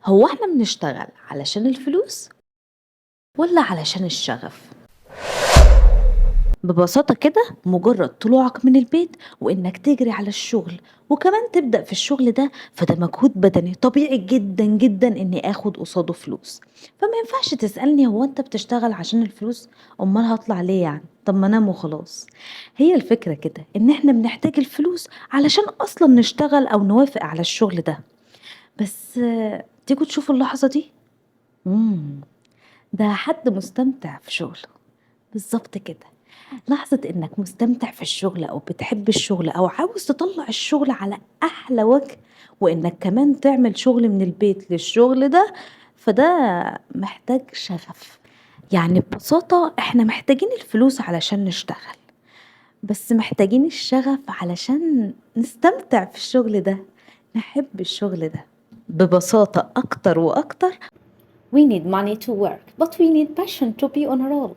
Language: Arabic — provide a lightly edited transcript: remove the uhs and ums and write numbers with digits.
هو احنا بنشتغل علشان الفلوس ولا علشان الشغف؟ ببساطة كده مجرد طلوعك من البيت وإنك تجري على الشغل وكمان تبدأ في الشغل ده، فده مجهود بدني طبيعي جدا جدا إني آخد قصاده فلوس. فما ينفعش تسألني هو أنت بتشتغل عشان الفلوس؟ أمال هطلع ليه يعني؟ طب ما أنام وخلاص. هي الفكرة كده إن إحنا بنحتاج الفلوس علشان أصلا نشتغل أو نوافق على الشغل ده. بس تيجوا تشوفوا اللحظة دي. مم. ده حد مستمتع في شغله. بالضبط كده. لحظة إنك مستمتع في الشغل أو بتحب الشغل أو عاوز تطلّع الشغل على أحلى وجه، وإنك كمان تعمل شغل من البيت للشغل ده، فده محتاج شغف. يعني ببساطة إحنا محتاجين الفلوس علشان نشتغل، بس محتاجين الشغف علشان نستمتع في الشغل ده، نحب الشغل ده. ببساطة أكتر وأكتر. We need money to work, but we need passion to be on a roll.